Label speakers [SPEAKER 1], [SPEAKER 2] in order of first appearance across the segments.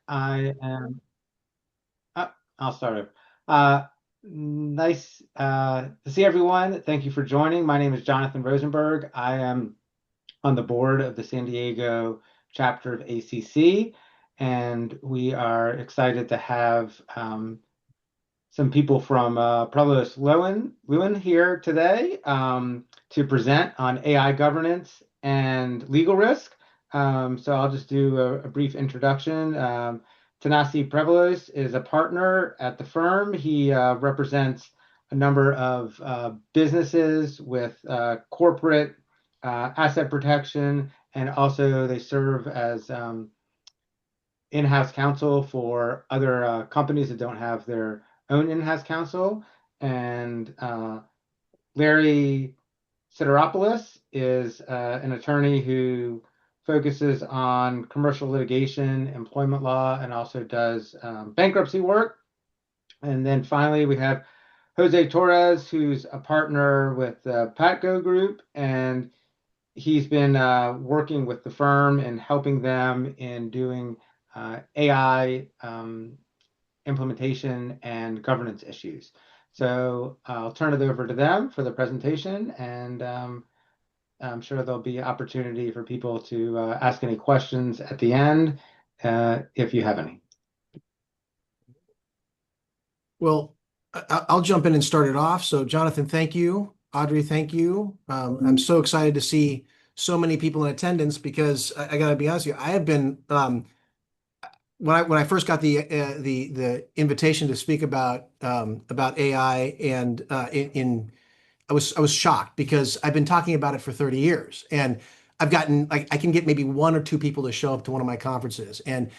[SPEAKER 1] I am, I'll start over. Nice to see everyone. Thank you for joining. My name is Jonathan Rosenberg. I am on the board of the San Diego chapter of ACC, and we are excited to have some people from Preovolos Lewin here today to present on AI governance and legal risk. So I'll just do a brief introduction. Tanasi Prevolos is a partner at the firm. He represents a number of businesses with corporate asset protection, and also they serve as in-house counsel for other companies that don't have their own in-house counsel. And Larry Sideropoulos is an attorney who focuses on commercial litigation, employment law, and also does bankruptcy work. And then finally, we have Jose Torres, who's a partner with the Patco Group, and he's been working with the firm and helping them in doing AI implementation and governance issues. So I'll turn it over to them for the presentation, and I'm sure there'll be opportunity for people to ask any questions at the end if you have any.
[SPEAKER 2] Well, I'll jump in and start it off. So, Jonathan, thank you. Audrey, thank you. I'm so excited to see so many people in attendance because I got to be honest with you, I have been when I first got the invitation to speak about AI and I was shocked because I've been talking about it for 30 years and I've gotten like I can get maybe one or two people to show up to one of my conferences and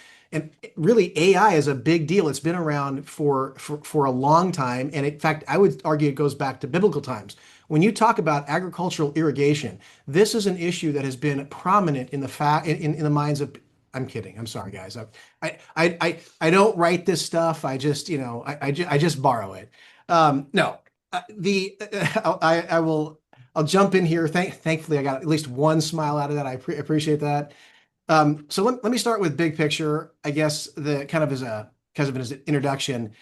[SPEAKER 2] really AI is a big deal. It's been around for a long time, and in fact I would argue it goes back to biblical times. When you talk about agricultural irrigation, this is an issue that has been prominent in the minds of. I'm kidding. I'm sorry, guys. I don't write this stuff. I just I just borrow it. No, I will. I'll jump in here. Thankfully, I got at least one smile out of that. I appreciate that. So let me start with big picture. I guess the kind of as an introduction,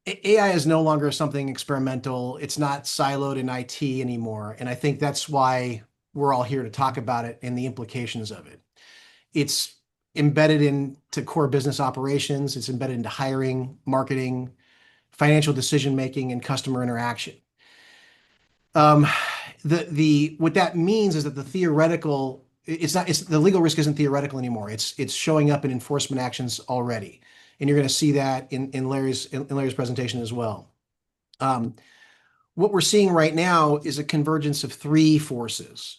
[SPEAKER 2] AI is no longer something experimental. It's not siloed in IT anymore, and I think that's why we're all here to talk about it and the implications of it. It's embedded into core business operations. It's embedded into hiring, marketing, financial decision making, and customer interaction. What that means is that the legal risk isn't theoretical anymore. It's showing up in enforcement actions already, and you're going to see that in Larry's presentation as well. What we're seeing right now is a convergence of three forces: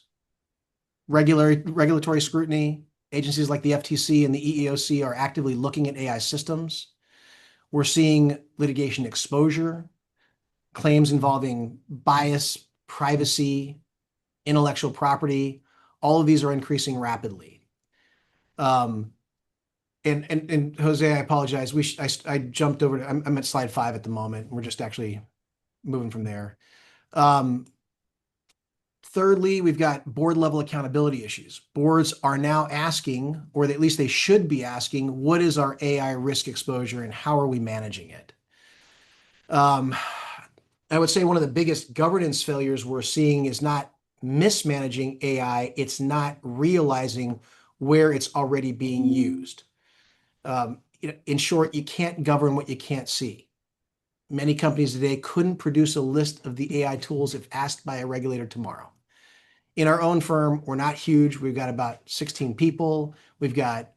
[SPEAKER 2] regulatory scrutiny. Agencies like the FTC and the EEOC are actively looking at AI systems. We're seeing litigation exposure, claims involving bias, privacy, intellectual property. All of these are increasing rapidly. And Jose, I apologize. I jumped over to, I'm at slide 5 at the moment. We're just actually moving from there. Thirdly, we've got board level accountability issues. Boards are now asking, or at least they should be asking, what is our AI risk exposure and how are we managing it? I would say one of the biggest governance failures we're seeing is not mismanaging AI, it's not realizing where it's already being used. In short, you can't govern what you can't see. Many companies today couldn't produce a list of the AI tools if asked by a regulator tomorrow. In our own firm, we're not huge. We've got about 16 people. We've got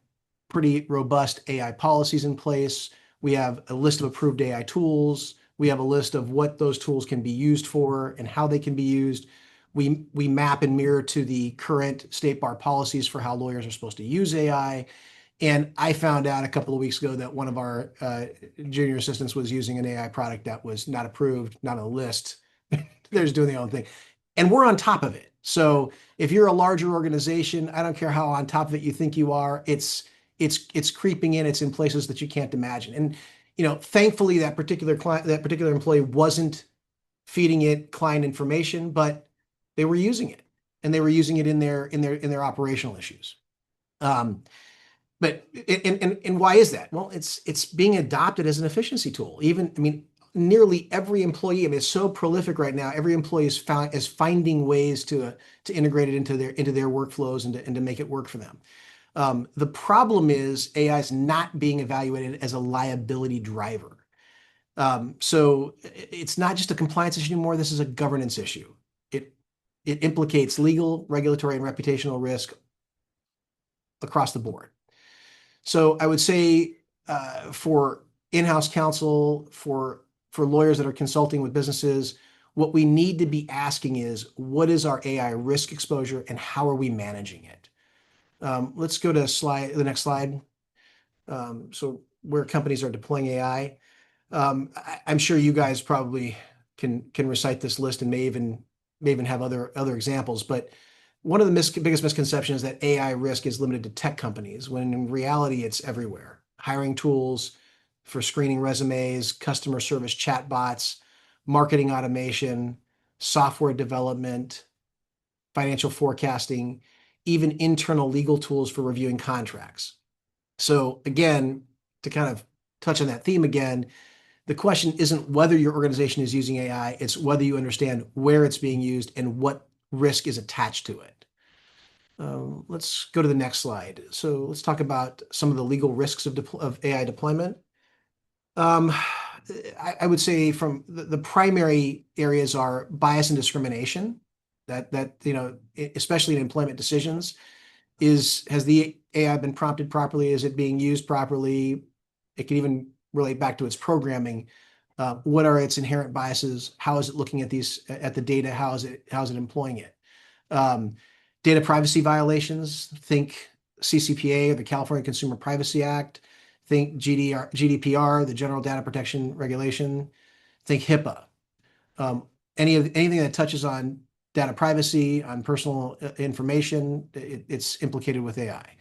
[SPEAKER 2] pretty robust AI policies in place. We have a list of approved AI tools. We have a list of what those tools can be used for and how they can be used. We map and mirror to the current state bar policies for how lawyers are supposed to use AI. And I found out a couple of weeks ago that one of our junior assistants was using an AI product that was not approved, not on the list. They're just doing their own thing. And we're on top of it. So if you're a larger organization, I don't care how on top of it you think you are, it's creeping in. It's in places that you can't imagine. And thankfully that particular employee wasn't feeding it client information, but they were using it, and they were using it in their operational issues. But and why is that? Well, it's being adopted as an efficiency tool. Even, I mean, nearly every employee, I mean, it's so prolific right now. Every employee is finding ways to integrate it into their workflows and to make it work for them. The problem is AI is not being evaluated as a liability driver. So it's not just a compliance issue anymore. This is a governance issue. It it implicates legal, regulatory, and reputational risk across the board. So I would say for in-house counsel, for lawyers that are consulting with businesses, what we need to be asking is, what is our AI risk exposure and how are we managing it? Let's go to the next slide. So where companies are deploying AI. I'm sure you guys probably can recite this list and may even have other examples, but one of the biggest misconceptions is that AI risk is limited to tech companies, when in reality it's everywhere. Hiring tools for screening resumes, customer service chatbots, marketing automation, software development, financial forecasting, even internal legal tools for reviewing contracts. So again, to kind of touch on that theme again, the question isn't whether your organization is using AI, it's whether you understand where it's being used and what risk is attached to it. Let's go to the next slide. So let's talk about some of the legal risks of AI deployment. I would say from the primary areas are bias and discrimination, that especially in employment decisions. Has the AI been prompted properly? Is it being used properly? It can even relate back to its programming. What are its inherent biases? How is it looking at the data? How is it employing it? Data privacy violations, think CCPA or the California Consumer Privacy Act, think GDPR, the General Data Protection Regulation, think HIPAA. Anything that touches on data privacy, on personal information, it's implicated with AI.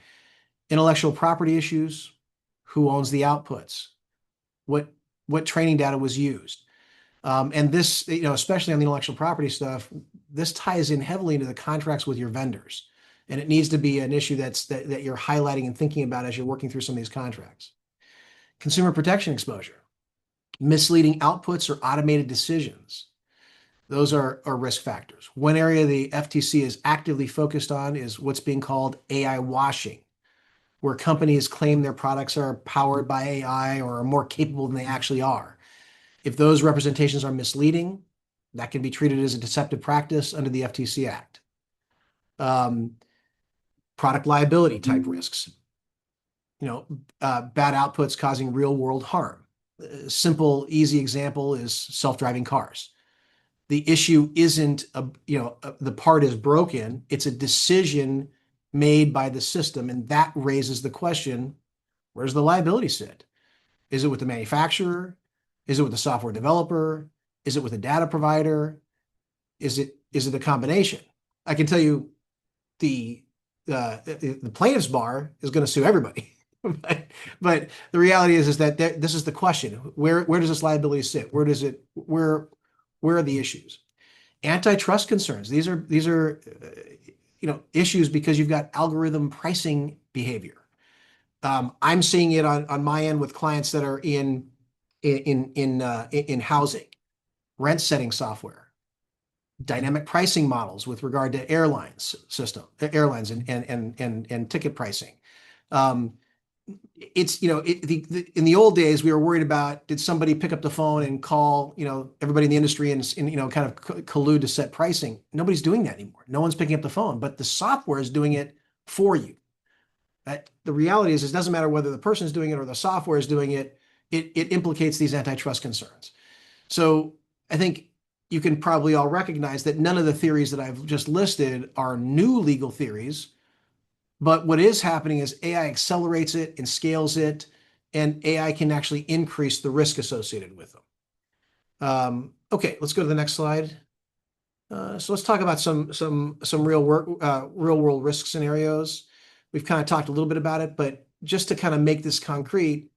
[SPEAKER 2] Intellectual property issues, who owns the outputs, what training data was used. And this, especially on the intellectual property stuff, this ties in heavily into the contracts with your vendors. And it needs to be an issue that you're highlighting and thinking about as you're working through some of these contracts. Consumer protection exposure, misleading outputs or automated decisions. Those are risk factors. One area the FTC is actively focused on is what's being called AI washing, where companies claim their products are powered by AI or are more capable than they actually are. If those representations are misleading, that can be treated as a deceptive practice under the FTC Act. Product liability type risks, bad outputs causing real world harm. A simple, easy example is self-driving cars. The issue isn't, the part is broken. It's a decision made by the system, and that raises the question, where's the liability sit? Is it with the manufacturer? Is it with the software developer? Is it with a data provider? Is it a combination? I can tell you the plaintiff's bar is going to sue everybody. but the reality is that this is the question. Where does this liability sit? Where are the issues? Antitrust concerns. These are issues because you've got algorithm pricing behavior. I'm seeing it on my end with clients that are in housing, rent setting software, dynamic pricing models with regard to airlines and ticket pricing. It's in the old days we were worried about, did somebody pick up the phone and call everybody in the industry and kind of collude to set pricing. Nobody's doing that anymore. No one's picking up the phone, but the software is doing it for you. The reality is, it doesn't matter whether the person is doing it or the software is doing it. It implicates these antitrust concerns. So I think you can probably all recognize that none of the theories that I've just listed are new legal theories, but what is happening is AI accelerates it and scales it, and AI can actually increase the risk associated with them. Okay, let's go to the next slide. So let's talk about some real world risk scenarios. We've kind of talked a little bit about it, but just to kind of make this concrete,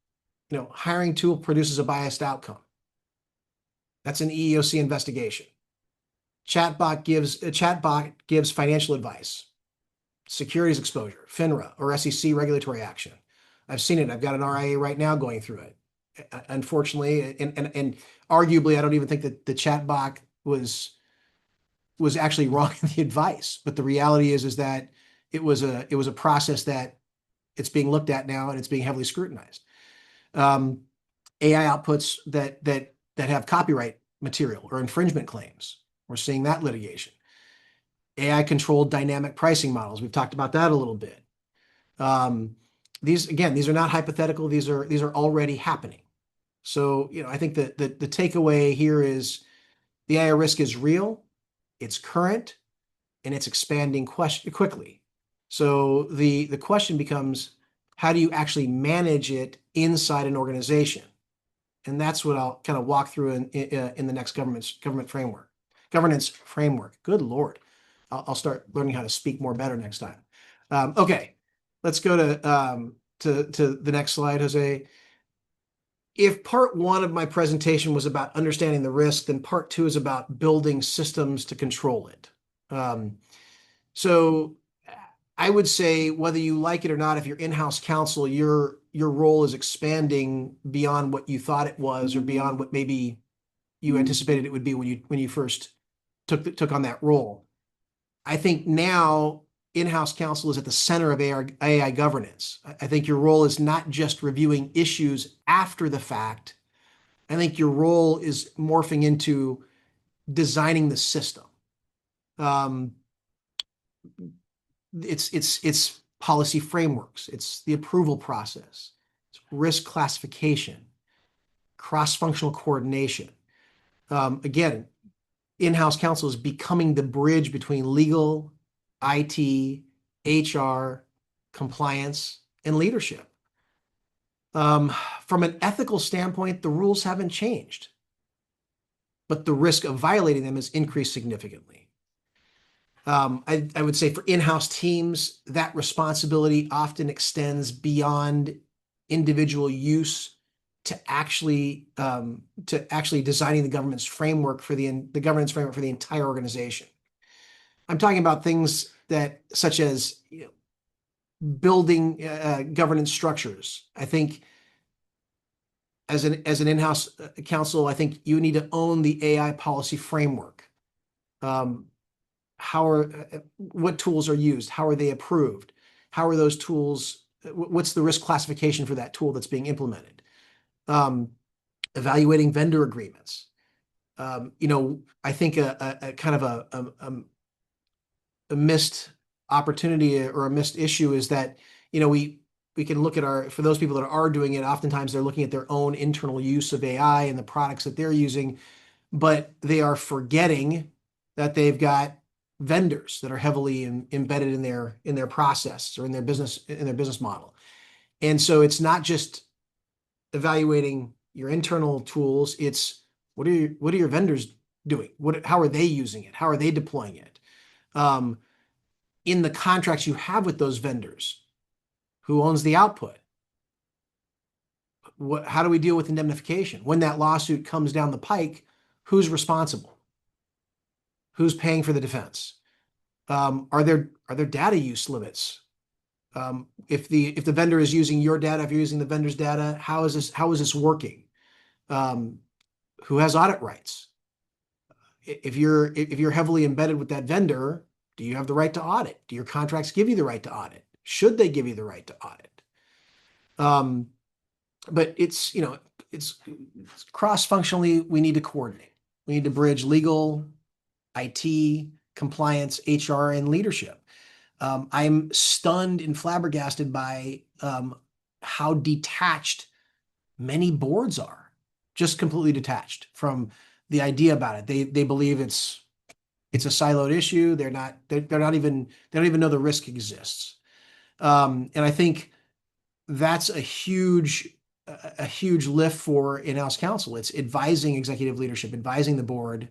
[SPEAKER 2] hiring tool produces a biased outcome. That's an EEOC investigation. Chatbot gives financial advice, securities exposure, FINRA or SEC regulatory action. I've seen it. I've got an RIA right now going through it. Unfortunately, and arguably, I don't even think that the chat bot was actually wrong in the advice. But the reality is that it was a process that it's being looked at now and it's being heavily scrutinized. Um, AI outputs that have copyright material or infringement claims. We're seeing that litigation. AI controlled dynamic pricing models. We've talked about that a little bit. Um, these are not hypothetical. These are already happening. So, I think that the takeaway here is the AI risk is real, it's current, and it's expanding quickly. So the question becomes, how do you actually manage it inside an organization? And that's what I'll kind of walk through in the next governance framework. Good Lord. I'll start learning how to speak more better next time. Okay, let's go to the next slide, Jose. If part one of my presentation was about understanding the risk, then part two is about building systems to control it. So I would say, whether you like it or not, if you're in-house counsel, your role is expanding beyond what you thought it was, or beyond what maybe you anticipated it would be when you first took on that role. I think now in-house counsel is at the center of AI governance. I think your role is not just reviewing issues after the fact. I think your role is morphing into designing the system. It's policy frameworks, it's the approval process, it's risk classification, cross-functional coordination. Again, in-house counsel is becoming the bridge between legal, IT, HR, compliance, and leadership. From an ethical standpoint, the rules haven't changed, but the risk of violating them has increased significantly. I would say for in-house teams, that responsibility often extends beyond individual use to actually designing the governance framework for the governance framework for the entire organization. I'm talking about things such as building governance structures. I think as an in-house counsel, I think you need to own the AI policy framework. What tools are used? How are they approved? How are those tools? What's the risk classification for that tool that's being implemented? Evaluating vendor agreements. I think a kind of a missed opportunity or a missed issue is that we can look at for those people that are doing it, oftentimes they're looking at their own internal use of AI and the products that they're using, but they are forgetting that they've got vendors that are heavily embedded in their process or in their business model. And so it's not just evaluating your internal tools, it's what are your vendors doing? How are they using it? How are they deploying it? In the contracts you have with those vendors, who owns the output? How do we deal with indemnification? When that lawsuit comes down the pike, who's responsible? Who's paying for the defense? Are there data use limits? If the vendor is using your data, if you're using the vendor's data, how is this working? Who has audit rights? If you're heavily embedded with that vendor, do you have the right to audit? Do your contracts give you the right to audit? Should they give you the right to audit? But it's cross-functionally, we need to coordinate. We need to bridge legal, IT, compliance, HR, and leadership. I'm stunned and flabbergasted by how detached many boards are, just completely detached from the idea about it. They believe it's a siloed issue. They don't even know the risk exists. And I think that's a huge lift for in-house counsel. It's advising executive leadership, advising the board,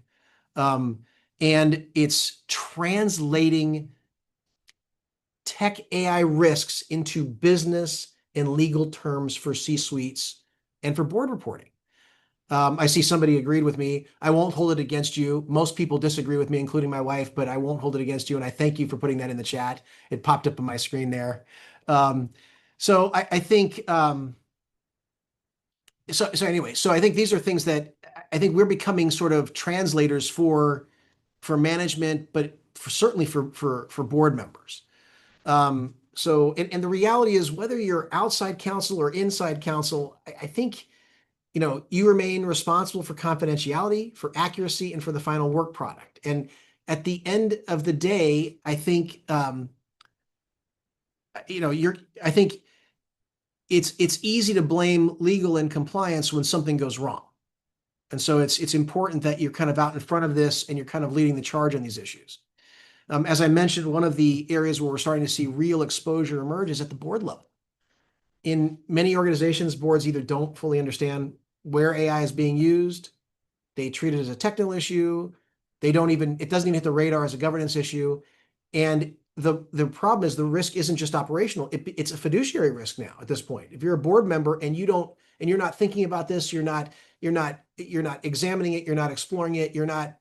[SPEAKER 2] and it's translating tech AI risks into business and legal terms for C-suites and for board reporting. I see somebody agreed with me. I won't hold it against you. Most people disagree with me, including my wife, but I won't hold it against you. And I thank you for putting that in the chat. It popped up on my screen there. So I think so anyway, so I think these are things that I think we're becoming sort of translators for management, but certainly for board members. And the reality is whether you're outside counsel or inside counsel, I think you remain responsible for confidentiality, for accuracy, and for the final work product. And at the end of the day, I think I think it's easy to blame legal and compliance when something goes wrong. And so it's important that you're kind of out in front of this and you're kind of leading the charge on these issues. As I mentioned, one of the areas where we're starting to see real exposure emerge is at the board level. In many organizations, boards either don't fully understand where AI is being used, they treat it as a technical issue, it doesn't even hit the radar as a governance issue. And the problem is the risk isn't just operational, it's a fiduciary risk now at this point. If you're a board member and you're not thinking about this, you're not examining it, you're not exploring it, you're not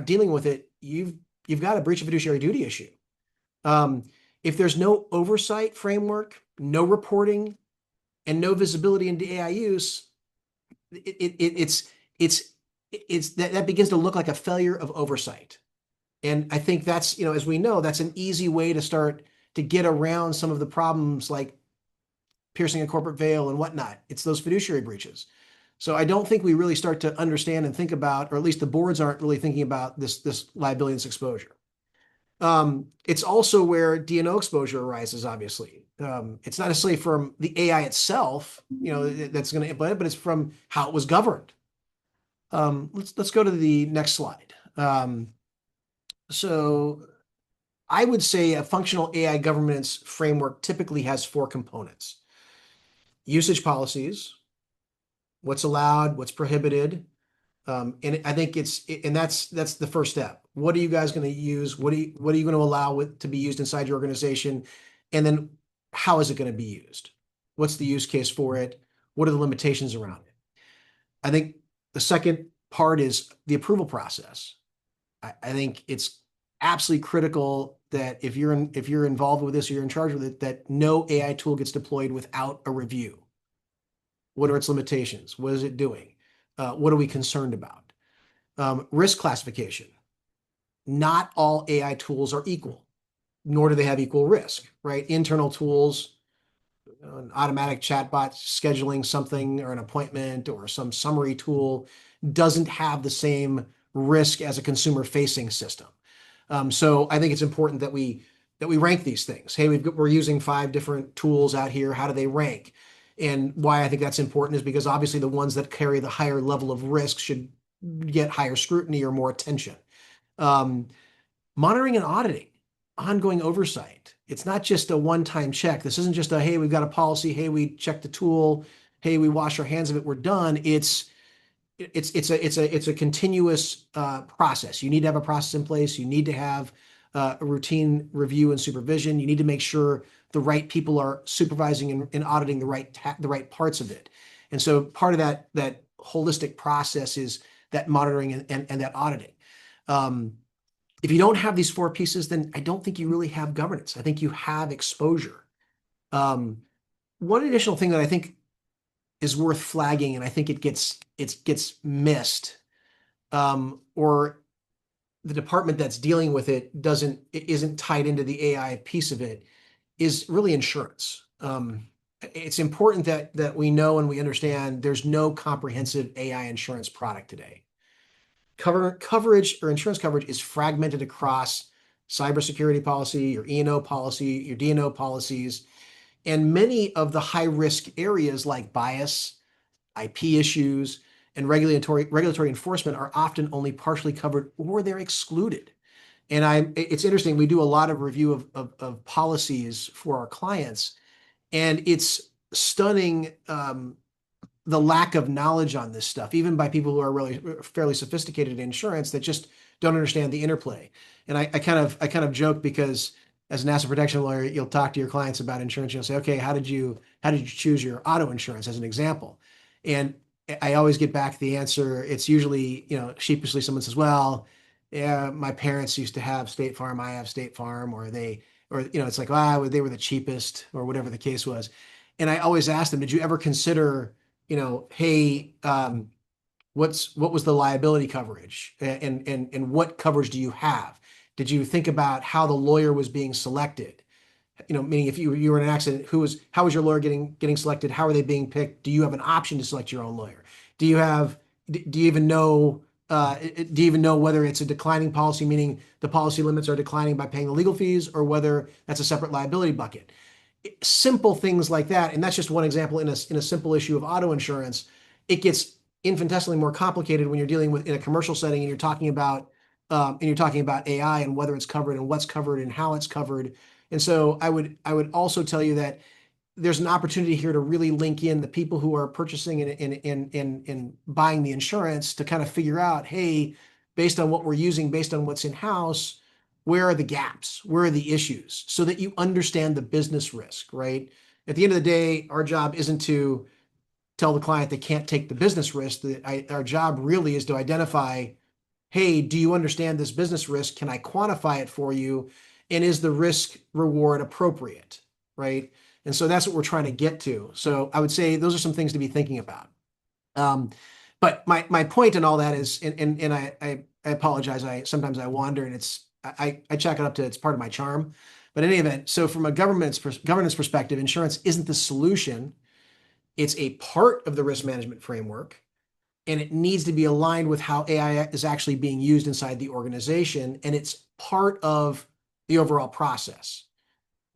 [SPEAKER 2] dealing with it, you've got a breach of fiduciary duty issue. If there's no oversight framework, no reporting, and no visibility into AI use, that begins to look like a failure of oversight. And I think that's, as we know, that's an easy way to start to get around some of the problems like piercing a corporate veil and whatnot. It's those fiduciary breaches. So I don't think we really start to understand and think about, or at least the boards aren't really thinking about this liability and this exposure. It's also where D&O exposure arises, obviously. It's not necessarily from the AI itself, that's going to implement it, but it's from how it was governed. Let's go to the next slide. So I would say a functional AI governance framework typically has four components: usage policies, what's allowed, what's prohibited. And I think that's the first step. What are you guys going to use? What are you going to allow to be used inside your organization? And then how is it going to be used? What's the use case for it? What are the limitations around it? I think the second part is the approval process. I think it's absolutely critical that if you're involved with this or you're in charge with it, that no AI tool gets deployed without a review. What are its limitations? What is it doing? What are we concerned about? Risk classification. Not all AI tools are equal, nor do they have equal risk, right? Internal tools, an automatic chatbot scheduling something or an appointment or some summary tool doesn't have the same risk as a consumer-facing system. So I think it's important that we rank these things. Hey, we're using 5 different tools out here. How do they rank? And why I think that's important is because obviously the ones that carry the higher level of risk should get higher scrutiny or more attention. Monitoring and auditing, ongoing oversight. It's not just a one-time check. This isn't just hey, we've got a policy. Hey, we check the tool. Hey, we wash our hands of it. We're done. It's a continuous process. You need to have a process in place. You need to have a routine review and supervision. You need to make sure the right people are supervising and auditing the right parts of it. And so part of that holistic process is that monitoring and that auditing. If you don't have these 4 pieces, then I don't think you really have governance. I think you have exposure. One additional thing that I think is worth flagging, and I think it gets missed, or the department that's dealing with it isn't tied into the AI piece of it, is really insurance. It's important that we know and we understand there's no comprehensive AI insurance product today. Coverage or insurance coverage is fragmented across cybersecurity policy, your E&O policy, your D&O policies, and many of the high-risk areas like bias, IP issues, and regulatory enforcement are often only partially covered or they're excluded. And it's interesting, we do a lot of review of policies for our clients, and it's stunning the lack of knowledge on this stuff, even by people who are really fairly sophisticated in insurance that just don't understand the interplay. And I kind of joke because as an asset protection lawyer, you'll talk to your clients about insurance. You'll say, okay, how did you choose your auto insurance as an example? And I always get back the answer. It's usually, sheepishly someone says, well, yeah, my parents used to have State Farm. I have State Farm, or it's like, they were the cheapest or whatever the case was. And I always ask them, did you ever consider, hey, what was the liability coverage, and what coverage do you have? Did you think about how the lawyer was being selected? Meaning if you were in an accident, how was your lawyer getting selected? How are they being picked? Do you have an option to select your own lawyer? Do you have do you even know do you even know whether it's a declining policy, meaning the policy limits are declining by paying the legal fees, or whether that's a separate liability bucket? Simple things like that. And that's just one example in a simple issue of auto insurance. It gets infinitesimally more complicated when you're dealing with in a commercial setting and you're talking about AI and whether it's covered and what's covered and how it's covered. And so I would also tell you that there's an opportunity here to really link in the people who are purchasing and buying the insurance to kind of figure out, hey, based on what we're using, based on what's in house, where are the gaps? Where are the issues? So that you understand the business risk, right? At the end of the day, our job isn't to tell the client they can't take the business risk. Our job really is to identify, hey, do you understand this business risk? Can I quantify it for you? And is the risk reward appropriate, right? And so that's what we're trying to get to. So I would say those are some things to be thinking about. But my point in all that is, and I apologize. Sometimes I wander, and I chalk it up to it's part of my charm. But in any event, so from a governance perspective, insurance isn't the solution. It's a part of the risk management framework, and it needs to be aligned with how AI is actually being used inside the organization, and it's part of the overall process.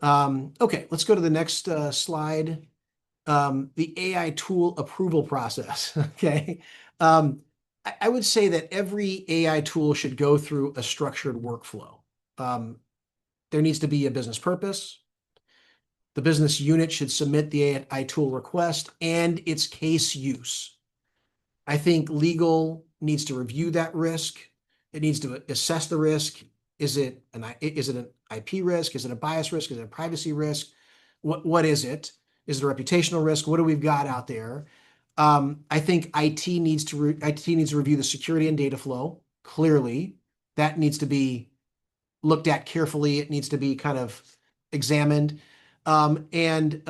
[SPEAKER 2] Okay, let's go to the next slide. The AI tool approval process. Okay. I would say that every AI tool should go through a structured workflow. There needs to be a business purpose. The business unit should submit the AI tool request and its case use. I think legal needs to review that risk. It needs to assess the risk. Is it an IP risk? Is it a bias risk? Is it a privacy risk? What is it? Is it a reputational risk? What do we've got out there? I think IT needs to review the security and data flow. Clearly, that needs to be looked at carefully. It needs to be kind of examined, and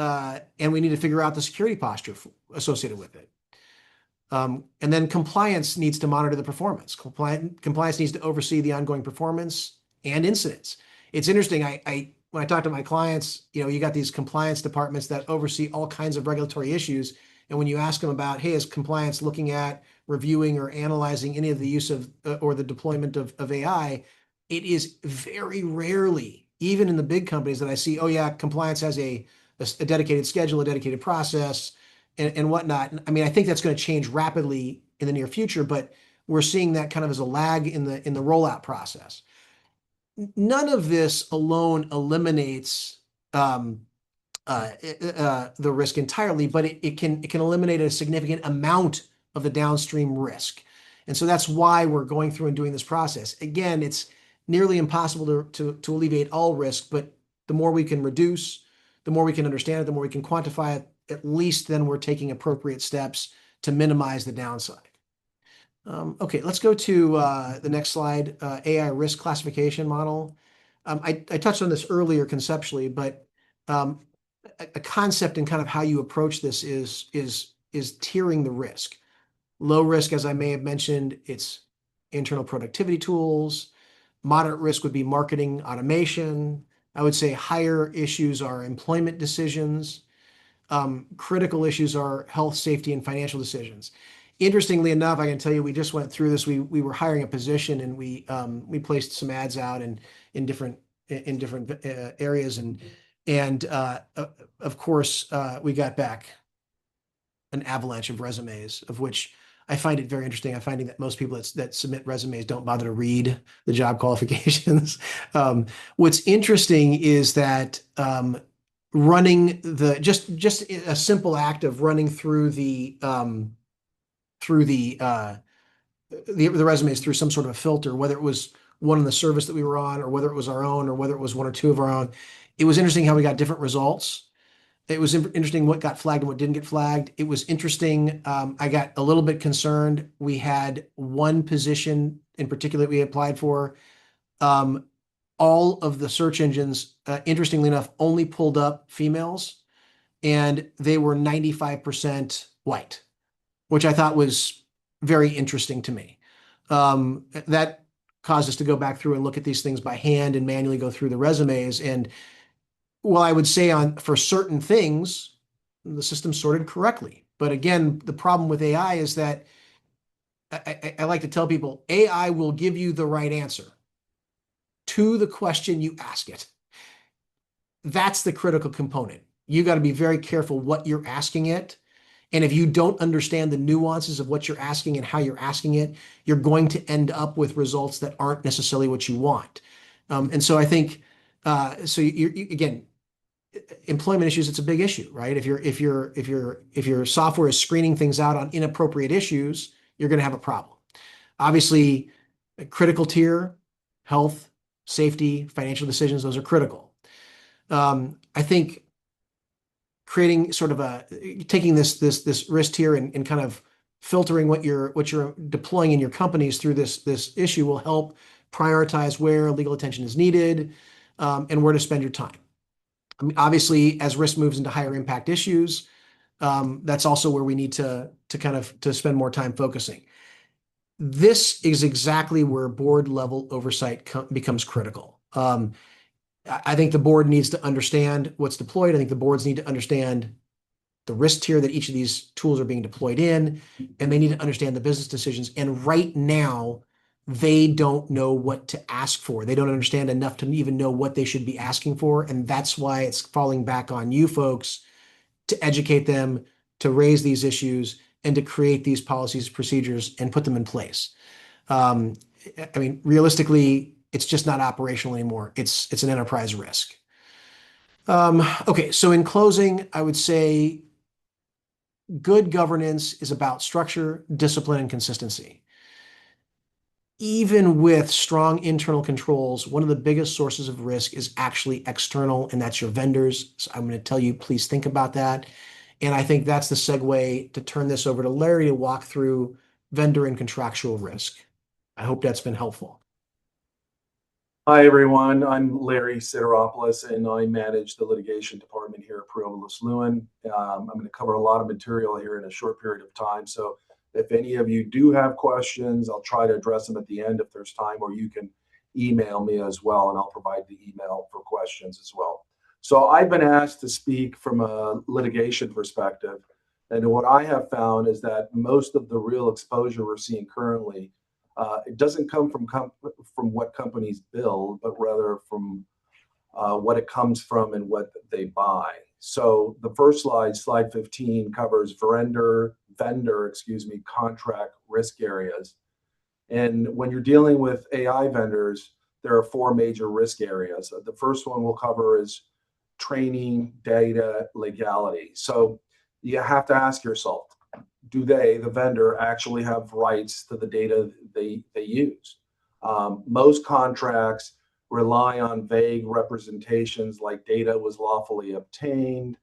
[SPEAKER 2] we need to figure out the security posture associated with it. And then compliance needs to monitor the performance. Compliance needs to oversee the ongoing performance and incidents. It's interesting. When I talk to my clients, you got these compliance departments that oversee all kinds of regulatory issues. And when you ask them about, hey, is compliance looking at reviewing or analyzing any of the use of or the deployment of AI, it is very rarely, even in the big companies, that I see, oh yeah, compliance has a dedicated schedule, a dedicated process, and whatnot. I mean, I think that's going to change rapidly in the near future, but we're seeing that kind of as a lag in the rollout process. None of this alone eliminates the risk entirely, but it can eliminate a significant amount of the downstream risk. And so that's why we're going through and doing this process. Again, it's nearly impossible to alleviate all risk, but the more we can reduce, the more we can understand it, the more we can quantify it, at least then we're taking appropriate steps to minimize the downside. Okay, let's go to the next slide, AI risk classification model. I touched on this earlier conceptually, but a concept and kind of how you approach this is tiering the risk. Low risk, as I may have mentioned, it's internal productivity tools. Moderate risk would be marketing automation. I would say higher issues are employment decisions. Critical issues are health, safety, and financial decisions. Interestingly enough, I can tell you, we just went through this. We were hiring a position, and we placed some ads out in different areas, and of course we got back an avalanche of resumes, of which I find it very interesting. I'm finding that most people that submit resumes don't bother to read the job qualifications. What's interesting is that running just a simple act of running through the resumes through some sort of a filter, whether it was one in the service that we were on, or whether it was our own, or whether it was one or two of our own. It was interesting how we got different results. It was interesting what got flagged and what didn't get flagged. It was interesting. I got a little bit concerned. We had one position in particular that we applied for. All of the search engines, interestingly enough, only pulled up females. and they were 95% white, which I thought was very interesting to me. That caused us to go back through and look at these things by hand and manually go through the resumes. And while I would say for certain things, the system sorted correctly. But again, the problem with AI is that I like to tell people AI will give you the right answer to the question you ask it. That's the critical component. You got to be very careful what you're asking it. And if you don't understand the nuances of what you're asking and how you're asking it, you're going to end up with results that aren't necessarily what you want. And so I think, again, employment issues, it's a big issue, right? If your software is screening things out on inappropriate issues, you're going to have a problem. Obviously, a critical tier, health, safety, financial decisions, those are critical. I think creating sort of taking this risk tier and kind of filtering what you're deploying in your companies through this issue will help prioritize where legal attention is needed, and where to spend your time. I mean, obviously, as risk moves into higher impact issues, that's also where we need to spend more time focusing. This is exactly where board level oversight becomes critical. I think the board needs to understand what's deployed. I think the boards need to understand the risk tier that each of these tools are being deployed in, and they need to understand the business decisions. And right now, they don't know what to ask for. They don't understand enough to even know what they should be asking for. And that's why it's falling back on you folks to educate them, to raise these issues, and to create these policies, procedures, and put them in place. I mean, realistically, it's just not operational anymore. It's an enterprise risk. Okay, so in closing, I would say good governance is about structure, discipline, and consistency. Even with strong internal controls, one of the biggest sources of risk is actually external, and that's your vendors. So I'm going to tell you, please think about that. And I think that's the segue to turn this over to Larry to walk through vendor and contractual risk. I hope that's been helpful.
[SPEAKER 3] Hi, everyone. I'm Larry Sideropoulos, and I manage the litigation department here at Preovolos Lewin. I'm going to cover a lot of material here in a short period of time. So if any of you do have questions, I'll try to address them at the end if there's time, or you can email me as well, and I'll provide the email for questions as well. So I've been asked to speak from a litigation perspective. And what I have found is that most of the real exposure we're seeing currently, it doesn't come from what companies build, but rather from what it comes from and what they buy. So the first slide 15, covers vendor, contract risk areas. And when you're dealing with AI vendors, there are four major risk areas. The first one we'll cover is training, data, legality. So you have to ask yourself, do the vendor, actually have rights to the data they use? Most contracts rely on vague representations like data was lawfully obtained.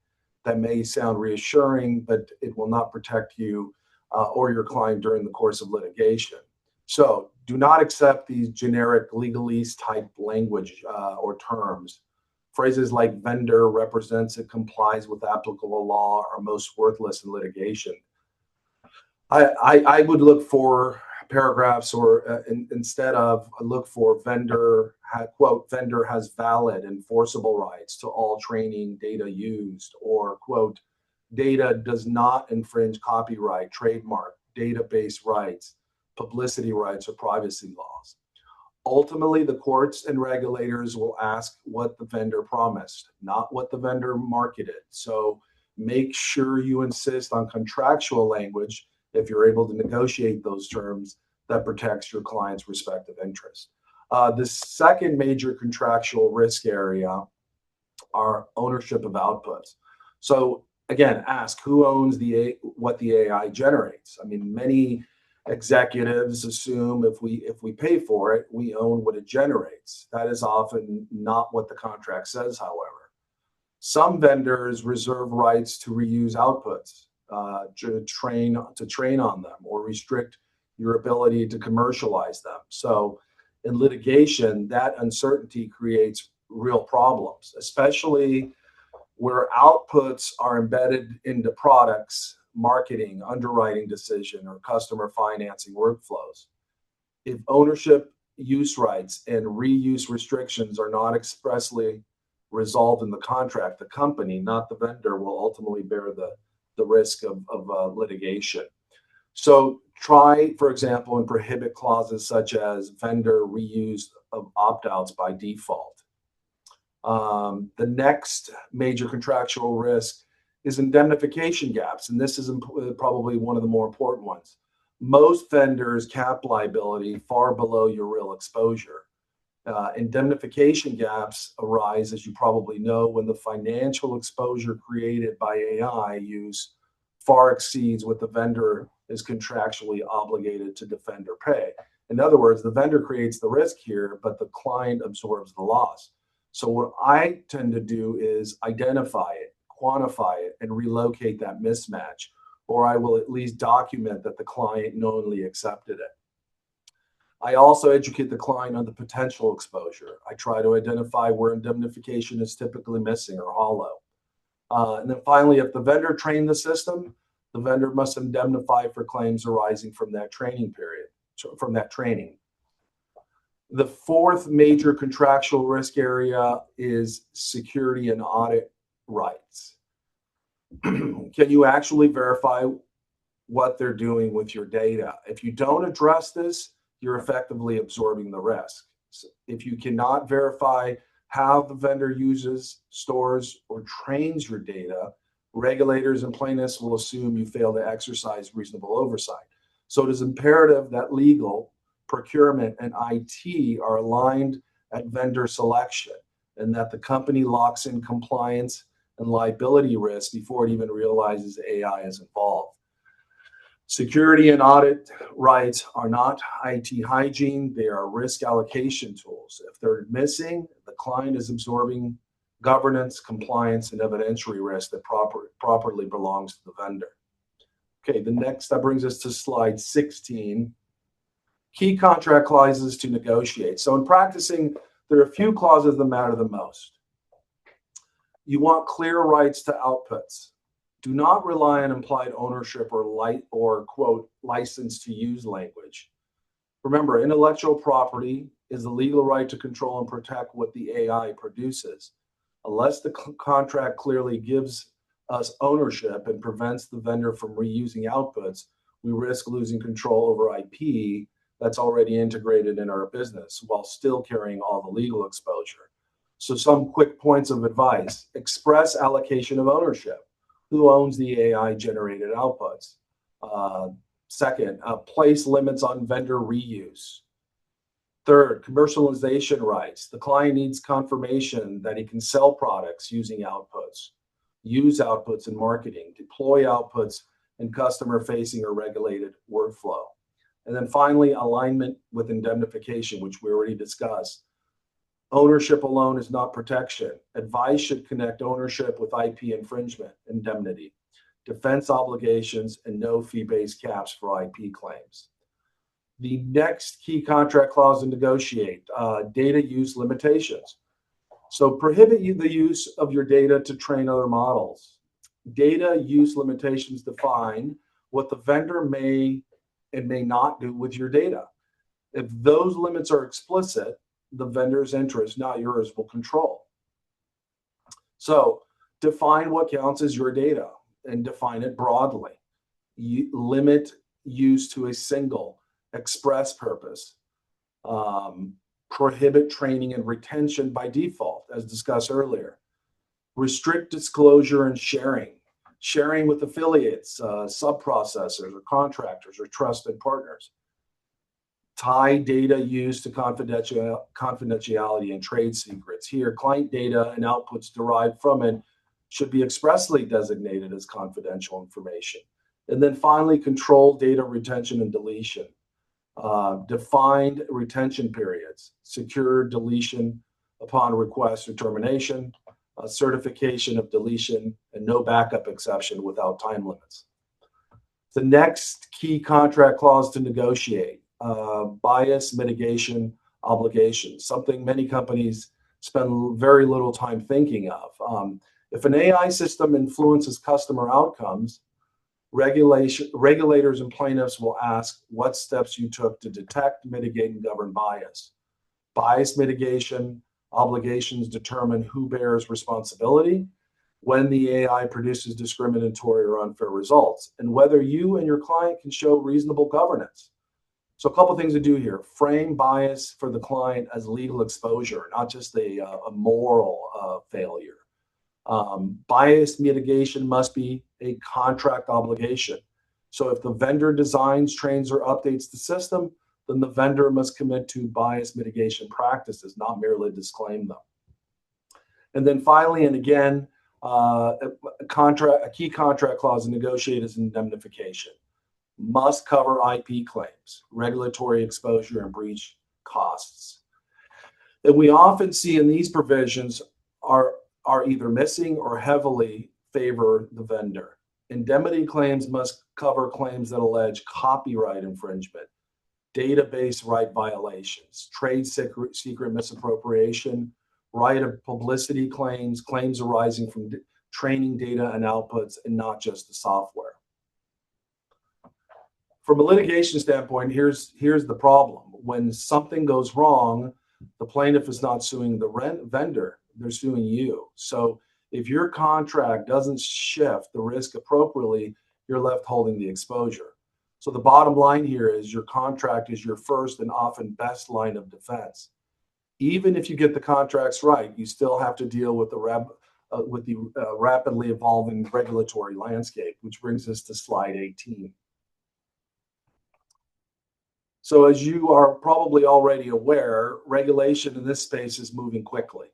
[SPEAKER 3] That may sound reassuring, but it will not protect you or your client during the course of litigation. So do not accept these generic legalese type language or terms. Phrases like vendor represents it, complies with applicable law are most worthless in litigation. I would look for paragraphs, or instead of look for vendor, quote, vendor has valid enforceable rights to all training data used, or quote, data does not infringe copyright, trademark, database rights, publicity rights, or privacy laws. Ultimately, the courts and regulators will ask what the vendor promised, not what the vendor marketed. So make sure you insist on contractual language if you're able to negotiate those terms that protects your client's respective interests. The second major contractual risk area are ownership of outputs. So again, ask who owns what the AI generates. I mean, many executives assume if we pay for it, we own what it generates. That is often not what the contract says, however. Some vendors reserve rights to reuse outputs, to train on them, or restrict your ability to commercialize them. So in litigation, that uncertainty creates real problems, especially where outputs are embedded into products, marketing, underwriting decision, or customer financing workflows. If ownership, use rights, and reuse restrictions are not expressly resolved in the contract, the company, not the vendor, will ultimately bear the risk of litigation. So try, for example, and prohibit clauses such as vendor reuse of opt-outs by default. The next major contractual risk is indemnification gaps, and this is probably one of the more important ones. Most vendors cap liability far below your real exposure. Indemnification gaps arise, as you probably know, when the financial exposure created by AI use far exceeds what the vendor is contractually obligated to defend or pay. In other words, the vendor creates the risk here, but the client absorbs the loss. So what I tend to do is identify it, quantify it, and relocate that mismatch, or I will at least document that the client knowingly accepted it. I also educate the client on the potential exposure. I try to identify where indemnification is typically missing or hollow. And then finally, if the vendor trained the system, the vendor must indemnify for claims arising from that training period, from that training. The fourth major contractual risk area is security and audit rights. Can you actually verify what they're doing with your data? If you don't address this, you're effectively absorbing the risk. So if you cannot verify how the vendor uses, stores, or trains your data, regulators and plaintiffs will assume you fail to exercise reasonable oversight. So it is imperative that legal, procurement, and IT are aligned at vendor selection, and that the company locks in compliance and liability risk before it even realizes AI is involved. Security and audit rights are not IT hygiene, they are risk allocation tools. If they're missing, the client is absorbing governance, compliance, and evidentiary risk that properly belongs to the vendor. Okay, that brings us to slide 16. Key contract clauses to negotiate. So in practicing, there are a few clauses that matter the most. You want clear rights to outputs. Do not rely on implied ownership or quote, license to use language. Remember, intellectual property is the legal right to control and protect what the AI produces. Unless the contract clearly gives us ownership and prevents the vendor from reusing outputs, we risk losing control over IP that's already integrated in our business while still carrying all the legal exposure. So some quick points of advice: express allocation of ownership. Who owns the AI generated outputs? Second, place limits on vendor reuse. Third, commercialization rights. The client needs confirmation that he can sell products using outputs, use outputs in marketing, deploy outputs in customer-facing or regulated workflow. And then finally, alignment with indemnification, which we already discussed. Ownership alone is not protection. Advice should connect ownership with IP infringement, indemnity, defense obligations, and no fee-based caps for IP claims. The next key contract clause to negotiate, data use limitations. So prohibit the use of your data to train other models. Data use limitations define what the vendor may and may not do with your data. If those limits are explicit, the vendor's interest, not yours, will control. So define what counts as your data and define it broadly. Limit use to a single express purpose. Prohibit training and retention by default, as discussed earlier. Restrict disclosure and sharing with affiliates, sub-processors or contractors or trusted partners. Tie data use to confidentiality and trade secrets. Here, client data and outputs derived from it should be expressly designated as confidential information. And then finally, control data retention and deletion. Defined retention periods, secure deletion upon request or termination, certification of deletion, and no backup exception without time limits. The next key contract clause to negotiate, bias mitigation obligations, something many companies spend very little time thinking of. If an AI system influences customer outcomes, regulators and plaintiffs will ask what steps you took to detect, mitigate, and govern bias. Bias mitigation obligations determine who bears responsibility when the AI produces discriminatory or unfair results, and whether you and your client can show reasonable governance. So a couple things to do here. Frame bias for the client as legal exposure, not just a moral failure. Bias mitigation must be a contract obligation. So if the vendor designs, trains, or updates the system, then the vendor must commit to bias mitigation practices, not merely disclaim them. And then finally, and again, a key contract clause in negotiate is indemnification. Must cover IP claims, regulatory exposure, and breach costs. That we often see in these provisions are either missing or heavily favor the vendor. Indemnity claims must cover claims that allege copyright infringement, database right violations, trade secret misappropriation, right of publicity claims, claims arising from training data and outputs, and not just the software. From a litigation standpoint, here's the problem. When something goes wrong, the plaintiff is not suing the vendor, they're suing you. So if your contract doesn't shift the risk appropriately, you're left holding the exposure. So the bottom line here is your contract is your first and often best line of defense. Even if you get the contracts right, you still have to deal with the rapidly evolving regulatory landscape, which brings us to slide 18. So as you are probably already aware, regulation in this space is moving quickly,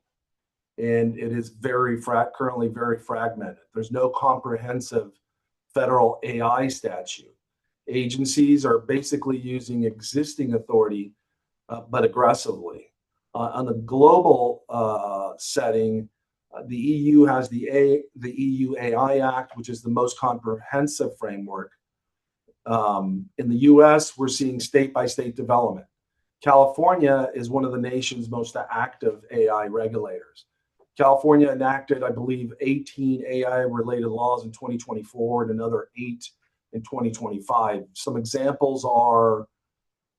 [SPEAKER 3] and it is currently very fragmented. There's no comprehensive federal AI statute. Agencies are basically using existing authority, but aggressively. On the global setting, the EU has the EU AI Act, which is the most comprehensive framework. In the US, we're seeing state-by-state development. California is one of the nation's most active AI regulators. California enacted, I believe, 18 AI-related laws in 2024 and another 8 in 2025. Some examples are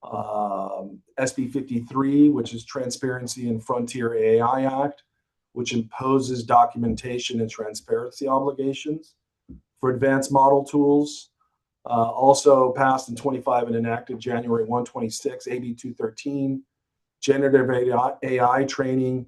[SPEAKER 3] SB 53, which is Transparency and Frontier AI Act, which imposes documentation and transparency obligations for advanced model tools. Also passed in 25 and enacted January 126, AB 213, Generative AI Training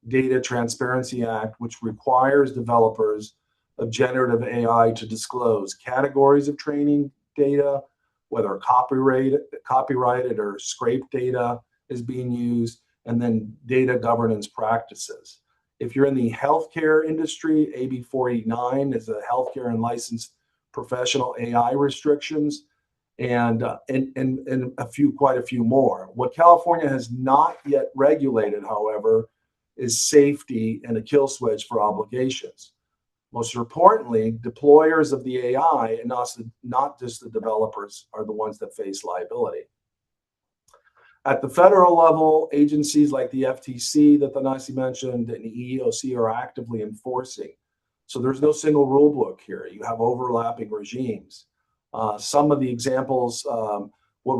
[SPEAKER 3] Data Transparency Act, which requires developers of generative AI to disclose categories of training data, whether copyrighted or scraped data is being used, and then data governance practices. If you're in the healthcare industry, AB 489 is a healthcare and licensed professional AI restrictions, and quite a few more. What California has not yet regulated, however, is safety and a kill switch for obligations. Most importantly, deployers of the AI and not just the developers are the ones that face liability. At the federal level, agencies like the FTC that Thanasi mentioned and the EEOC are actively enforcing. So there's no single rule book here. You have overlapping regimes. Some of the examples, what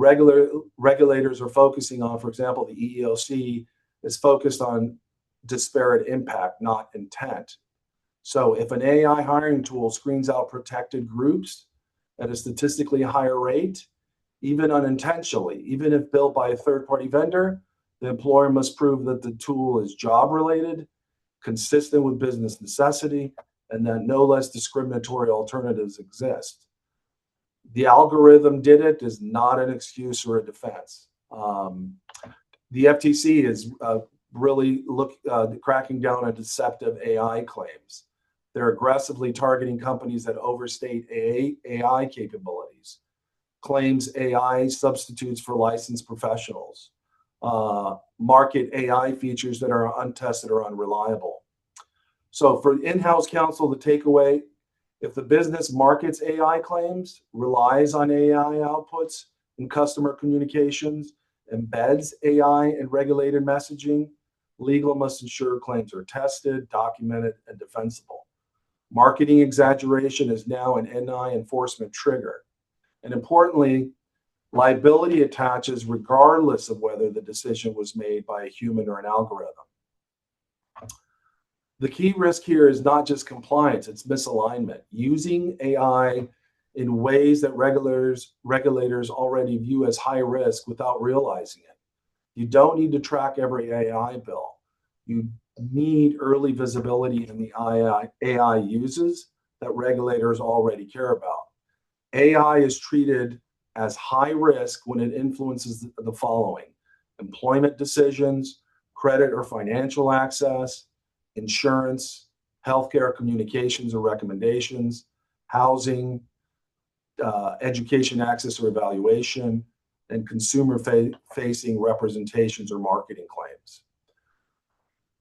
[SPEAKER 3] regulators are focusing on, for example, the EEOC is focused on disparate impact, not intent. So if an AI hiring tool screens out protected groups at a statistically higher rate, even unintentionally, even if built by a third-party vendor, the employer must prove that the tool is job-related, consistent with business necessity, and that no less discriminatory alternatives exist. The algorithm did it is not an excuse or a defense. The FTC is really cracking down on deceptive AI claims. They're aggressively targeting companies that overstate AI capabilities, claims AI substitutes for licensed professionals, market AI features that are untested or unreliable. So for in-house counsel, the takeaway, if the business markets AI claims, relies on AI outputs in customer communications, embeds AI in regulated messaging, legal must ensure claims are tested, documented, and defensible. Marketing exaggeration is now an NI enforcement trigger. And importantly, liability attaches regardless of whether the decision was made by a human or an algorithm. The key risk here is not just compliance, it's misalignment. Using AI in ways that regulators already view as high risk without realizing it. You don't need to track every AI bill. You need early visibility in the AI uses that regulators already care about. AI is treated as high risk when it influences the following: employment decisions, credit or financial access, insurance, healthcare communications or recommendations, housing, education access or evaluation, and consumer-facing representations or marketing claims.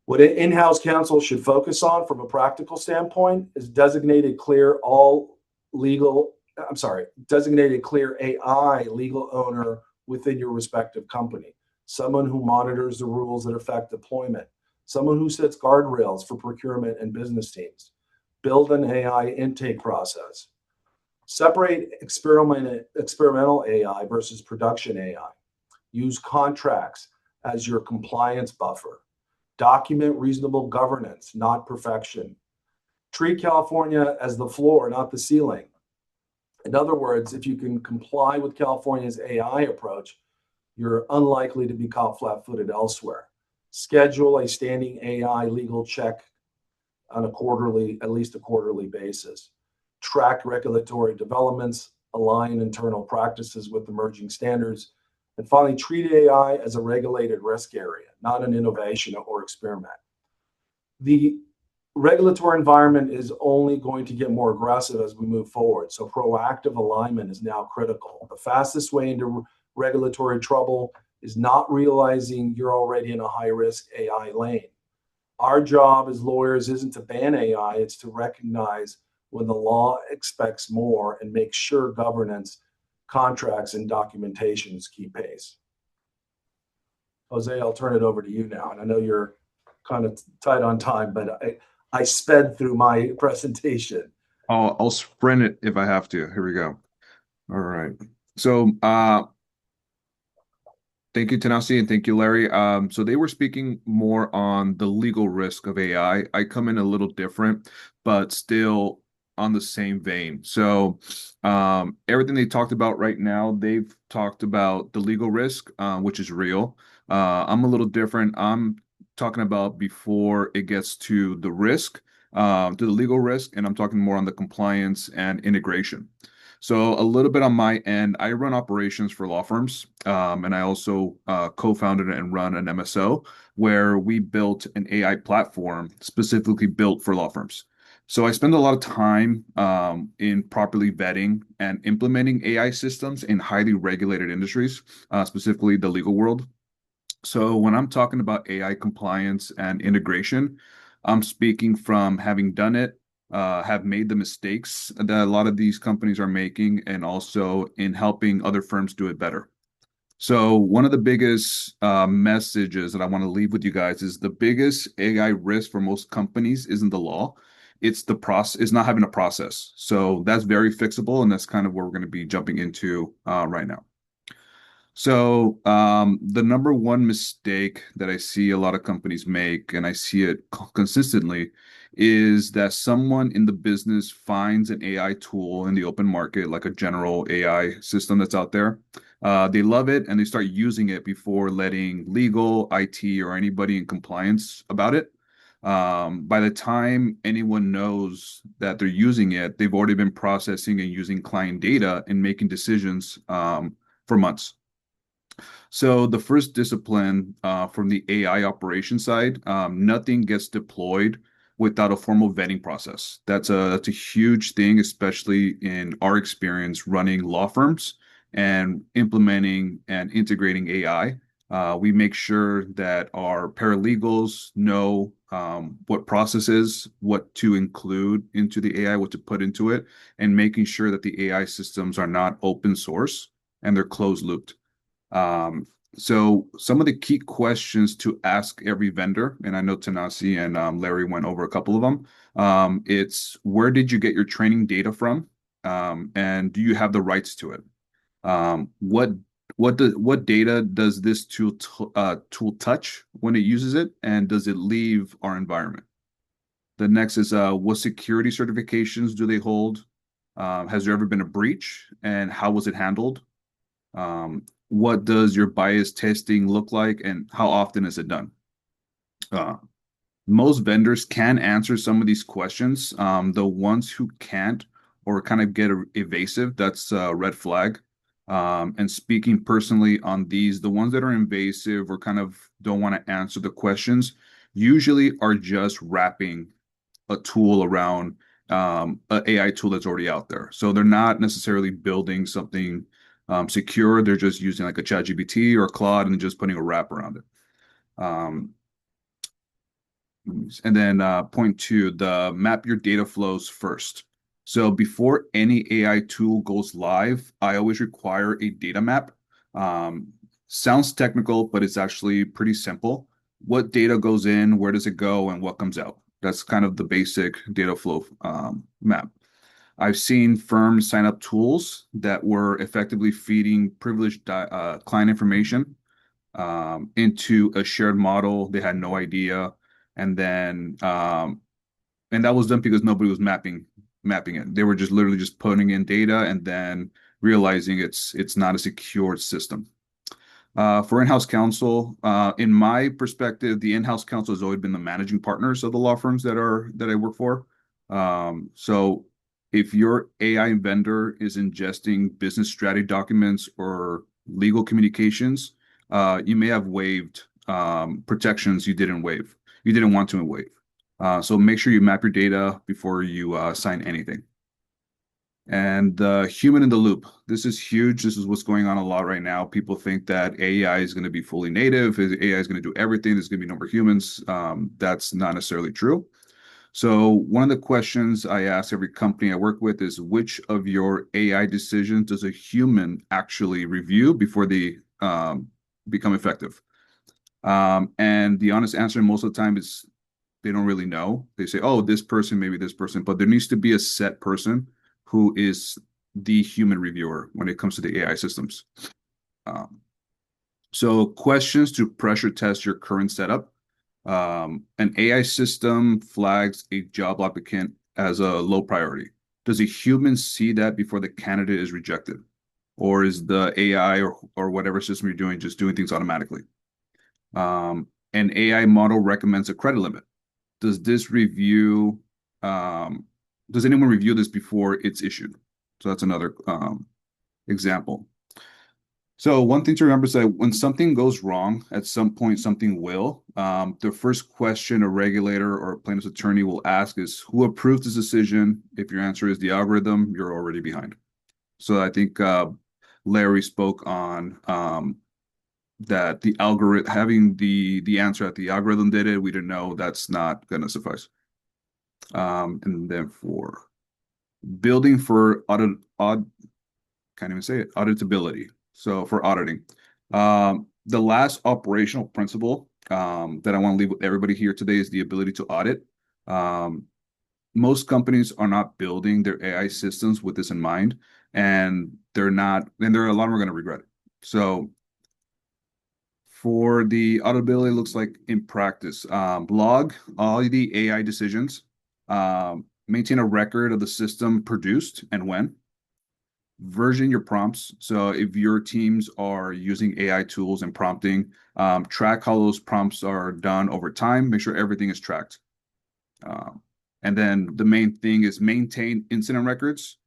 [SPEAKER 3] What an in-house counsel should focus on from a practical standpoint is designated clear AI legal owner within your respective company, someone who monitors the rules that affect deployment, someone who sets guardrails for procurement and business teams, build an AI intake process, separate experimental AI versus production AI, use contracts as your compliance buffer, document reasonable governance, not perfection, treat California as the floor, not the ceiling. In other words, if you can comply with California's AI approach, you're unlikely to be caught flat-footed elsewhere. Schedule a standing AI legal check on at least a quarterly basis. Track regulatory developments, align internal practices with emerging standards, and finally, treat AI as a regulated risk area, not an innovation or experiment. The regulatory environment is only going to get more aggressive as we move forward, so proactive alignment is now critical. The fastest way into regulatory trouble is not realizing you're already in a high-risk AI lane. Our job as lawyers isn't to ban AI, it's to recognize when the law expects more and make sure governance, contracts, and documentations keep pace. Jose, I'll turn it over to you now. And I know you're kind of tight on time, but I sped through my presentation.
[SPEAKER 4] I'll sprint it if I have to. Here we go. All right. So thank you, Tanasi, and thank you, Larry. So they were speaking more on the legal risk of AI. I come in a little different, but still on the same vein. So everything they talked about right now, they've talked about the legal risk, which is real. I'm a little different. I'm talking about before it gets to the risk, to the legal risk, and I'm talking more on the compliance and integration. So a little bit on my end, I run operations for law firms, and I also co-founded and run an MSO where we built an AI platform specifically built for law firms. So I spend a lot of time in properly vetting and implementing AI systems in highly regulated industries, specifically the legal world. So when I'm talking about AI compliance and integration, I'm speaking from having done it, have made the mistakes that a lot of these companies are making, and also in helping other firms do it better. So one of the biggest messages that I want to leave with you guys is the biggest AI risk for most companies isn't the law. It's the process, it's not having a process. So that's very fixable, and that's kind of where we're going to be jumping into right now. So the number one mistake that I see a lot of companies make, and I see it consistently, is that someone in the business finds an AI tool in the open market, like a general AI system that's out there. They love it, and they start using it before letting legal, IT, or anybody in compliance about it. By the time anyone knows that they're using it, they've already been processing and using client data and making decisions for months. So the first discipline from the AI operation side, nothing gets deployed without a formal vetting process. That's a huge thing, especially in our experience running law firms and implementing and integrating AI. We make sure that our paralegals know what processes, what to include into the AI, what to put into it, and making sure that the AI systems are not open source and they're closed looped. So some of the key questions to ask every vendor, and I know Tanasi and Larry went over a couple of them. It's where did you get your training data from, and do you have the rights to it? What what data does this tool touch when it uses it, and does it leave our environment? The next is what security certifications do they hold? Has there ever been a breach, and how was it handled? What does your bias testing look like, and how often is it done? Uh, Most vendors can answer some of these questions. The ones who can't or kind of get evasive, that's a red flag. And speaking personally on these, the ones that are invasive or kind of don't want to answer the questions usually are just wrapping a tool around an AI tool that's already out there. So they're not necessarily building something secure. They're just using like a ChatGPT or Claude and just putting a wrap around it. Um, and then point two, the map your data flows first. So before any AI tool goes live, I always require a data map. Um, Sounds technical, but it's actually pretty simple. What data goes in, where does it go, and what comes out? That's kind of the basic data flow map. I've seen firms sign up tools that were effectively feeding privileged client information into a shared model. They had no idea, and then and that was done because nobody was mapping it. They were just literally just putting in data and then realizing it's not a secured system. For in-house counsel, in my perspective, the in-house counsel has always been the managing partners of the law firms that I work for. So if your AI vendor is ingesting business strategy documents or legal communications, you may have waived protections you didn't want to waive. So make sure you map your data before you sign anything. And the human in the loop. This is huge. This is what's going on a lot right now. People think that AI is going to be fully native. AI is going to do everything. There's going to be no more humans. That's not necessarily true. So one of the questions I ask every company I work with is which of your AI decisions does a human actually review before they become effective? And the honest answer most of the time is they don't really know. They say, oh, this person, maybe this person, but there needs to be a set person who is the human reviewer when it comes to the AI systems. Um, so questions to pressure test your current setup. An AI system flags a job applicant as a low priority. Does a human see that before the candidate is rejected? Or is the AI or whatever system you're doing just doing things automatically? An AI model recommends a credit limit. Does this review, does anyone review this before it's issued? So that's another example. So one thing to remember is that when something goes wrong, at some point something will. The first question a regulator or a plaintiff's attorney will ask is, who approved this decision? If your answer is the algorithm, you're already behind. So I think Larry spoke on that the algorithm having the answer that the algorithm did it, we didn't know, that's not going to suffice. And then for building for can't even say it, auditability. So for auditing, the last operational principle that I want to leave with everybody here today is the ability to audit. Most companies are not building their AI systems with this in mind, and they're not, and there are a lot of them are going to regret it. So for the auditability, it looks like in practice, log all the AI decisions, maintain a record of the system produced and when, version your prompts. So if your teams are using AI tools and prompting, track how those prompts are done over time, make sure everything is tracked. And then the main thing is maintain incident records.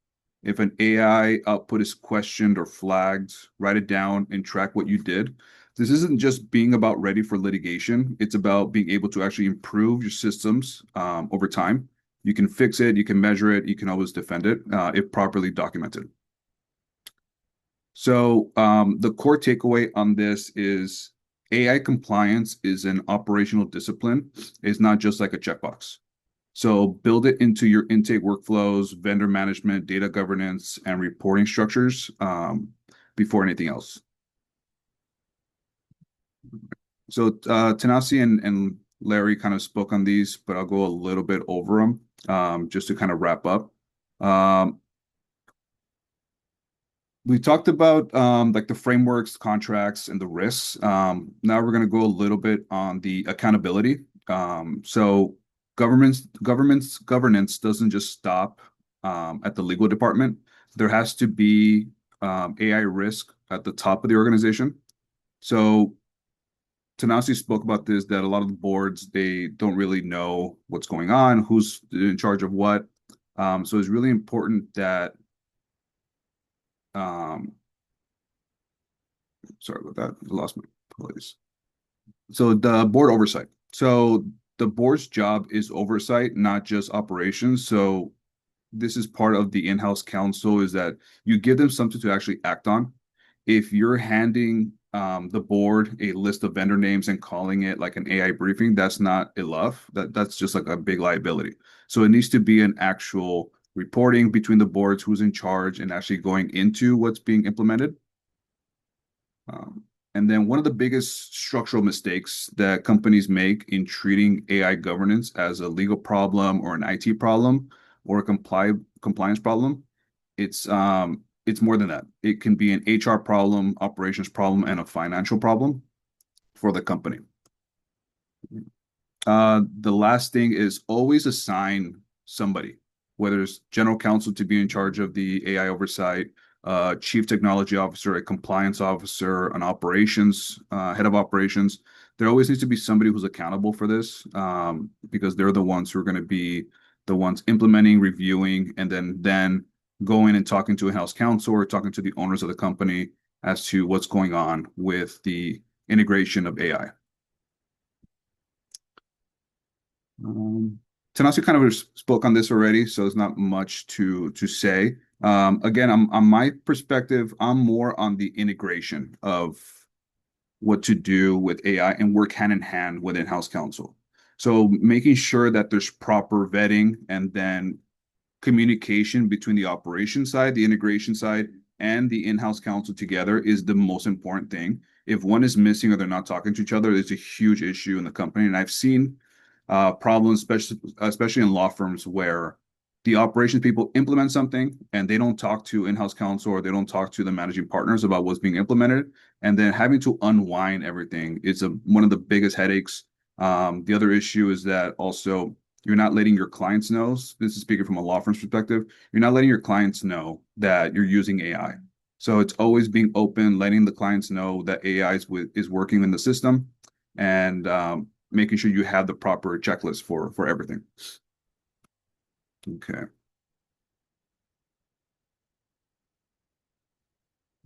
[SPEAKER 4] If an AI output is questioned or flagged, write it down and track what you did. This isn't just being about ready for litigation. It's about being able to actually improve your systems over time. You can fix it, you can measure it, you can always defend it if properly documented. So the core takeaway on this is AI compliance is an operational discipline. It's not just like a checkbox. So build it into your intake workflows, vendor management, data governance, and reporting structures before anything else. So Tanasi and Larry kind of spoke on these, but I'll go a little bit over them just to kind of wrap up. Um, we talked about like the frameworks, contracts, and the risks. Now we're going to go a little bit on the accountability. So governance doesn't just stop at the legal department. There has to be AI risk at the top of the organization. So Tanasi spoke about this, that a lot of the boards, they don't really know what's going on, who's in charge of what. So it's really important that sorry about that. I lost my place. So the board oversight. So the board's job is oversight, not just operations. So this is part of the in-house counsel, is that you give them something to actually act on. If you're handing the board a list of vendor names and calling it like an AI briefing, that's not enough. That's just like a big liability. So it needs to be an actual reporting between the boards, who's in charge, and actually going into what's being implemented. And then one of the biggest structural mistakes that companies make in treating AI governance as a legal problem or an IT problem or a compliance problem, it's more than that. It can be an HR problem, operations problem, and a financial problem for the company. The last thing is always assign somebody, whether it's general counsel to be in charge of the AI oversight, chief technology officer, a compliance officer, an operations head of operations. There always needs to be somebody who's accountable for this because they're the ones who are going to be the ones implementing, reviewing, and then going and talking to in-house counsel or talking to the owners of the company as to what's going on with the integration of AI. Tanasi kind of spoke on this already, so there's not much to say. Again, on my perspective, I'm more on the integration of what to do with AI and work hand in hand with in-house counsel. So making sure that there's proper vetting and then communication between the operation side, the integration side, and the in-house counsel together is the most important thing. If one is missing or they're not talking to each other, it's a huge issue in the company. And I've seen problems, especially in law firms, where the operations people implement something and they don't talk to in-house counsel or they don't talk to the managing partners about what's being implemented, and then having to unwind everything is one of the biggest headaches. The other issue is that also you're not letting your clients know. This is speaking from a law firm's perspective. You're not letting your clients know that you're using AI. So it's always being open, letting the clients know that AI is working in the system, and making sure you have the proper checklist for everything. Okay.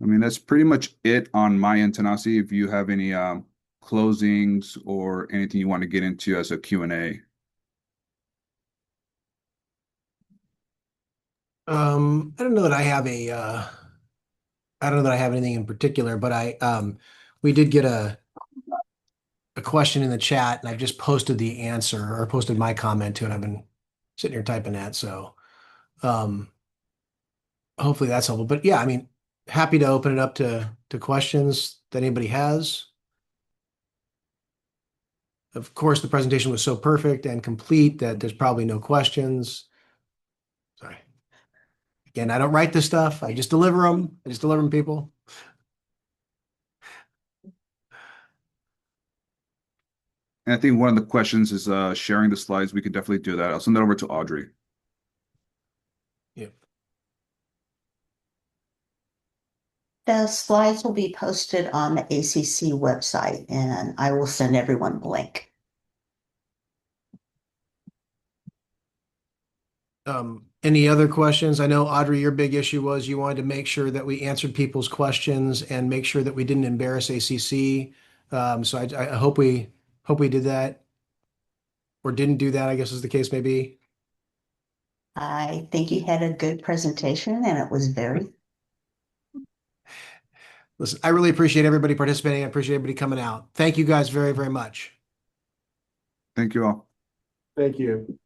[SPEAKER 4] I mean, that's pretty much it on my end, Tanasi. If you have any closings or anything you want to get into as a Q&A.
[SPEAKER 2] I don't know that I have I don't know that I have anything in particular, but we did get a question in the chat, and I've just posted the answer or posted my comment to it. I've been sitting here typing that, so hopefully that's helpful. But yeah, I mean, happy to open it up to questions that anybody has. Of course, the presentation was so perfect and complete that there's probably no questions. Sorry. Again, I don't write this stuff. I just deliver them. I just deliver them, people.
[SPEAKER 4] And I think one of the questions is sharing the slides. We could definitely do that. I'll send that over to Audrey.
[SPEAKER 2] Yep.
[SPEAKER 5] The slides will be posted on the ACC website, and I will send everyone the link.
[SPEAKER 2] Any other questions? I know, Audrey, your big issue was you wanted to make sure that we answered people's questions and make sure that we didn't embarrass ACC. So I hope we did that, or didn't do that, I guess is the case may be.
[SPEAKER 5] I think you had a good presentation, and it was very.
[SPEAKER 2] Listen, I really appreciate everybody participating. I appreciate everybody coming out. Thank you guys very, very much.
[SPEAKER 4] Thank you all.
[SPEAKER 3] Thank you.